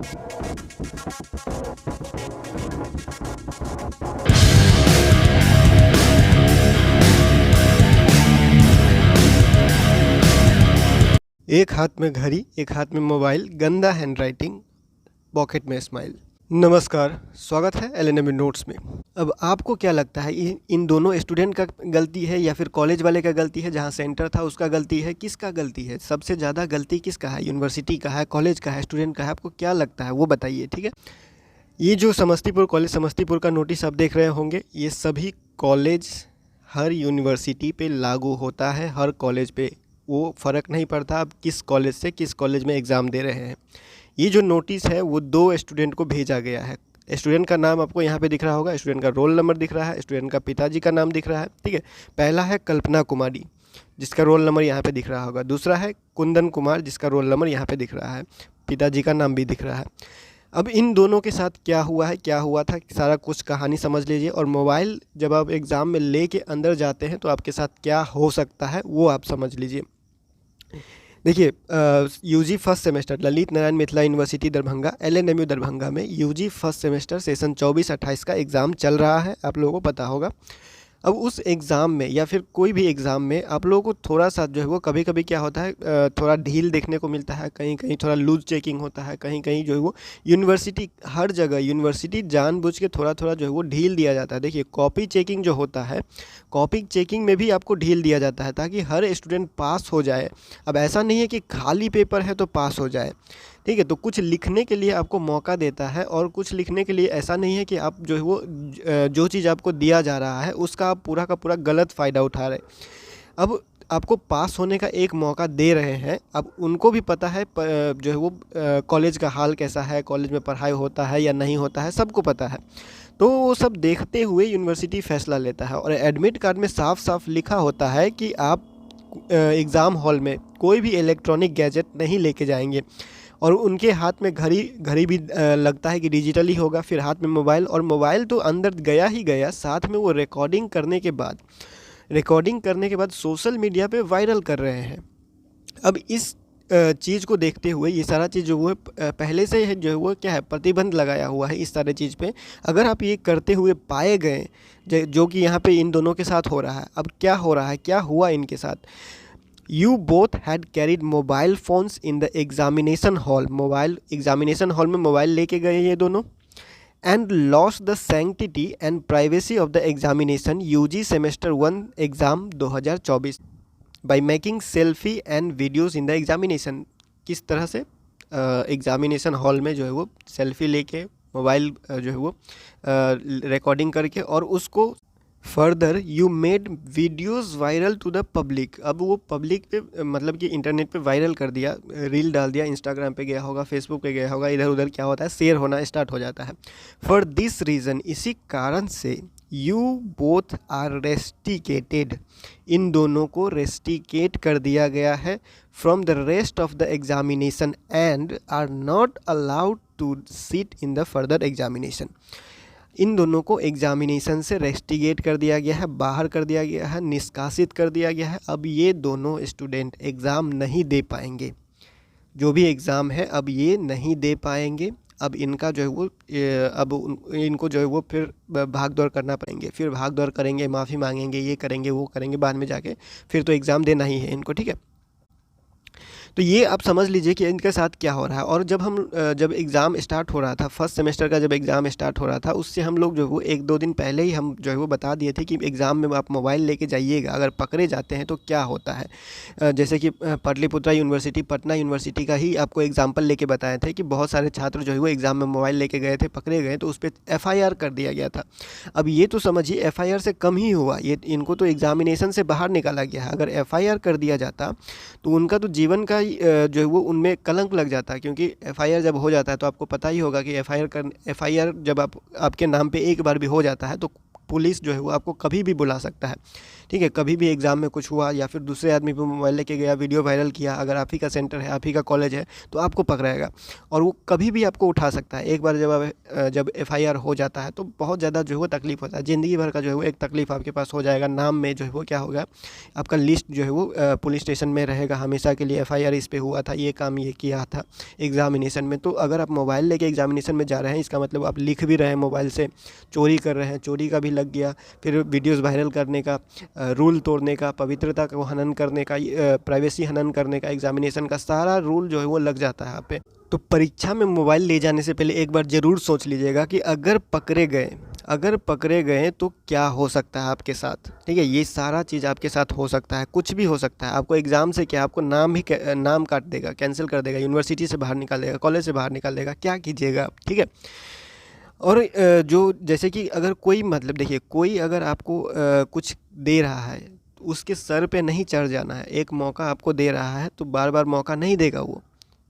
एक हाथ में घड़ी, एक हाथ में मोबाइल, गंदा हैंडराइटिंग, पॉकेट में स्माइल। नमस्कार, स्वागत है एलएनएम नोट्स में। अब आपको क्या लगता है इन दोनों स्टूडेंट का गलती है या फिर कॉलेज वाले का गलती है, जहां सेंटर था उसका गलती है? किसका गलती है? सबसे ज़्यादा गलती किसका है? यूनिवर्सिटी का है, कॉलेज का है, स्टूडेंट का है? आपको क्या लगता है वो बताइए, ठीक है। ये जो समस्तीपुर कॉलेज समस्तीपुर का नोटिस आप देख रहे होंगे, ये सभी कॉलेज हर यूनिवर्सिटी पे लागू होता है, हर कॉलेज पे। वो फ़र्क नहीं पड़ता आप किस कॉलेज से किस कॉलेज में एग्ज़ाम दे रहे हैं। ये जो नोटिस है वो 2 स्टूडेंट को भेजा गया है। स्टूडेंट का नाम आपको यहाँ पे दिख रहा होगा, स्टूडेंट का रोल नंबर दिख रहा है, स्टूडेंट का पिताजी का नाम दिख रहा है, ठीक है। पहला है कल्पना कुमारी, जिसका रोल नंबर यहाँ पे दिख रहा होगा। दूसरा है कुंदन कुमार, जिसका रोल नंबर यहाँ पे दिख रहा है, पिताजी का नाम भी दिख रहा है। अब इन दोनों के साथ क्या हुआ है, क्या हुआ था, सारा कुछ कहानी समझ लीजिए। और मोबाइल जब आप एग्ज़ाम में लेके अंदर जाते हैं तो आपके साथ क्या हो सकता है वो आप समझ लीजिए। देखिए, UG first semester Lalit Narayan Mithila university Darbhanga, LNMU Darbhanga में यूजी फर्स्ट सेमेस्टर सेशन 24-28 का एग्ज़ाम चल रहा है, आप लोगों को पता होगा। अब उस एग्ज़ाम में या फिर कोई भी एग्ज़ाम में आप लोगों को थोड़ा सा जो है वो कभी कभी क्या होता है, थोड़ा ढील देखने को मिलता है, कहीं कहीं थोड़ा लूज चेकिंग होता है, कहीं कहीं जो है वो यूनिवर्सिटी, हर जगह यूनिवर्सिटी जानबूझ के थोड़ा थोड़ा जो है वो ढील दिया जाता है। देखिए, कॉपी चेकिंग जो होता है, कॉपी चेकिंग में भी आपको ढील दिया जाता है ताकि हर स्टूडेंट पास हो जाए। अब ऐसा नहीं है कि खाली पेपर है तो पास हो जाए, ठीक है। तो कुछ लिखने के लिए आपको मौका देता है और कुछ लिखने के लिए ऐसा नहीं है कि आप जो है वो जो चीज़ आपको दिया जा रहा है उसका आप पूरा का पूरा गलत फ़ायदा उठा रहे। अब आपको पास होने का एक मौका दे रहे हैं। अब उनको भी पता है जो है वो कॉलेज का हाल कैसा है, कॉलेज में पढ़ाई होता है या नहीं होता है, सबको पता है। तो वो सब देखते हुए यूनिवर्सिटी फ़ैसला लेता है। और एडमिट कार्ड में साफ साफ लिखा होता है कि आप एग्ज़ाम हॉल में कोई भी इलेक्ट्रॉनिक गैजेट नहीं लेके जाएंगे। और उनके हाथ में घड़ी भी लगता है कि डिजिटल ही होगा, फिर हाथ में मोबाइल। और मोबाइल तो अंदर गया ही गया, साथ में वो रिकॉर्डिंग करने के बाद सोशल मीडिया पे वायरल कर रहे हैं। अब इस चीज़ को देखते हुए ये सारा चीज़ जो वो पहले से है जो है वो क्या है, प्रतिबंध लगाया हुआ है इस सारे चीज़ पे। अगर आप ये करते हुए पाए गए, जो कि यहाँ पे इन दोनों के साथ हो रहा है। अब क्या हो रहा है, क्या हुआ इनके साथ? You both had carried mobile phones in the examination hall. Mobile examination hall में मोबाइल लेके गए ये दोनों। And lost the sanctity and privacy of the examination UG Semester 1 exam 2024 by making selfie and videos in the examination। किस तरह से examination hall में जो है वो सेल्फी लेके मोबाइल जो है वो रिकॉर्डिंग करके और उसको further you made videos viral to the public. अब वो पब्लिक पे मतलब कि इंटरनेट पे वायरल कर दिया, रील डाल दिया, इंस्टाग्राम पे गया होगा, फेसबुक पे गया होगा, इधर उधर क्या होता है, शेयर होना स्टार्ट हो जाता है। फॉर दिस रीज़न, इसी कारण से यू बोथ आर रेस्टिकेटेड, इन दोनों को रेस्टिकेट कर दिया गया है from the rest of the examination and are not allowed to sit in the further examination. इन दोनों को एग्जामिनेशन से रेस्टिगेट कर दिया गया है, बाहर कर दिया गया है, निष्कासित कर दिया गया है। अब ये दोनों स्टूडेंट एग्ज़ाम नहीं दे पाएंगे, जो भी एग्ज़ाम है अब ये नहीं दे पाएंगे। अब इनका जो है वो इनको जो है वो फिर भाग दौड़ करना पड़ेंगे, फिर भाग दौड़ करेंगे, माफ़ी मांगेंगे, ये करेंगे वो करेंगे, बाद में जाके फिर तो एग्ज़ाम देना ही है इनको, ठीक है। तो ये आप समझ लीजिए कि इनके साथ क्या हो रहा है। और जब एग्ज़ाम स्टार्ट हो रहा था, फर्स्ट सेमेस्टर का जब एग्ज़ाम स्टार्ट हो रहा था, उससे हम लोग जो वो 1-2 दिन पहले ही हम जो है वो बता दिए थे कि एग्ज़ाम में आप मोबाइल लेके जाइएगा, अगर पकड़े जाते हैं तो क्या होता है। जैसे कि पाटलिपुत्रा यूनिवर्सिटी, पटना यूनिवर्सिटी का ही आपको एग्जाम्पल लेके बताए थे कि बहुत सारे छात्र जो है वो एग्ज़ाम में मोबाइल लेके गए थे, पकड़े गए, तो उस पर FIR कर दिया गया था। अब ये तो समझिए FIR से कम ही हुआ, ये इनको तो एग्ज़ामिनेशन से बाहर निकाला गया है। अगर FIR कर दिया जाता तो उनका तो जीवन का जो है वो उनमें कलंक लग जाता है, क्योंकि FIR जब हो जाता है तो आपको पता ही होगा कि FIR जब आपके नाम पे एक बार भी हो जाता है तो पुलिस जो है वो आपको कभी भी बुला सकता है। ठीक है, कभी भी एग्ज़ाम में कुछ हुआ या फिर दूसरे आदमी पे मोबाइल लेके गया, वीडियो वायरल किया, अगर आप ही का सेंटर है, आप ही का कॉलेज है, तो आपको पकड़ाएगा और वो कभी भी आपको उठा सकता है। एक बार जब एफआईआर हो जाता है तो बहुत ज़्यादा जो है वो तकलीफ होता है, ज़िंदगी भर का जो है वो एक तकलीफ आपके पास हो जाएगा। नाम में जो है वो क्या होगा, आपका लिस्ट जो है वो पुलिस स्टेशन में रहेगा हमेशा के लिए, एफआईआर इस पे हुआ था, ये काम ये किया था एग्जामिनेशन में। तो अगर आप मोबाइल लेके एग्जामिनेशन में जा रहे हैं, इसका मतलब आप लिख भी रहे हैं मोबाइल से, चोरी कर रहे हैं, चोरी का भी लग गया, फिर वीडियोज़ वायरल करने का, रूल तोड़ने का, पवित्रता को हनन करने का, प्राइवेसी हनन करने का, एग्जामिनेशन का सारा रूल जो है वो लग जाता है आप पे। तो परीक्षा में मोबाइल ले जाने से पहले एक बार ज़रूर सोच लीजिएगा कि अगर पकड़े गए तो क्या हो सकता है आपके साथ। ठीक है, ये सारा चीज़ आपके साथ हो सकता है, कुछ भी हो सकता है। आपको एग्ज़ाम से क्या, आपको नाम काट देगा, कैंसिल कर देगा, यूनिवर्सिटी से बाहर निकाल देगा, कॉलेज से बाहर निकाल देगा, क्या कीजिएगा आप। ठीक है, और जो जैसे कि अगर कोई मतलब देखिए, कोई अगर आपको कुछ दे रहा है तो उसके सर पे नहीं चढ़ जाना है। एक मौका आपको दे रहा है तो बार बार मौका नहीं देगा वो।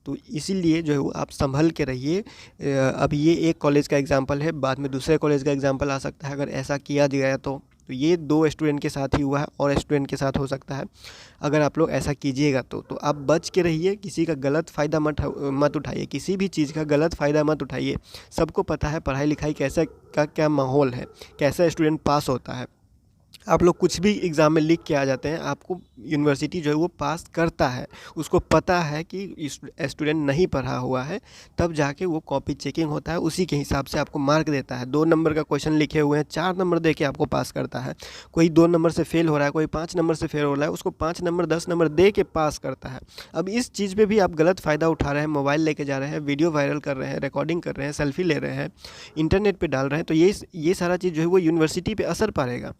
तो इसीलिए जो है वो आप संभल के रहिए। अब ये एक कॉलेज का एग्जांपल है, बाद में दूसरे कॉलेज का एग्जांपल आ सकता है। अगर ऐसा किया गया तो ये 2 स्टूडेंट के साथ ही हुआ है और स्टूडेंट के साथ हो सकता है। अगर आप लोग ऐसा कीजिएगा तो आप बच के रहिए, किसी का गलत फ़ायदा मत उठाइए, किसी भी चीज़ का गलत फ़ायदा मत उठाइए। सबको पता है पढ़ाई लिखाई कैसे का क्या माहौल है, कैसा स्टूडेंट पास होता है। आप लोग कुछ भी एग्ज़ाम में लिख के आ जाते हैं, आपको यूनिवर्सिटी जो है वो पास करता है। उसको पता है कि स्टूडेंट नहीं पढ़ा हुआ है, तब जाके वो कॉपी चेकिंग होता है, उसी के हिसाब से आपको मार्क देता है। 2 नंबर का क्वेश्चन लिखे हुए हैं, 4 नंबर दे के आपको पास करता है। कोई 2 नंबर से फेल हो रहा है, कोई 5 नंबर से फेल हो रहा है, उसको 5 नंबर 10 नंबर दे के पास करता है। अब इस चीज़ पे भी आप गलत फ़ायदा उठा रहे हैं, मोबाइल लेके जा रहे हैं, वीडियो वायरल कर रहे हैं, रिकॉर्डिंग कर रहे हैं, सेल्फी ले रहे हैं, इंटरनेट पे डाल रहे हैं, तो ये सारा चीज़ जो है वो यूनिवर्सिटी पे असर पड़ेगा।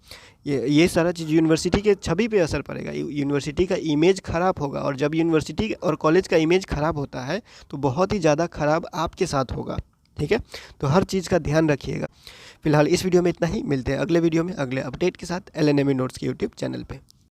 ये सारा चीज़ यूनिवर्सिटी के छवि पे असर पड़ेगा, यूनिवर्सिटी का इमेज ख़राब होगा। और जब यूनिवर्सिटी और कॉलेज का इमेज ख़राब होता है तो बहुत ही ज़्यादा ख़राब आपके साथ होगा। ठीक है, तो हर चीज़ का ध्यान रखिएगा। फिलहाल इस वीडियो में इतना ही, मिलते हैं अगले वीडियो में अगले अपडेट के साथ LNME नोट्स के यूट्यूब चैनल पे।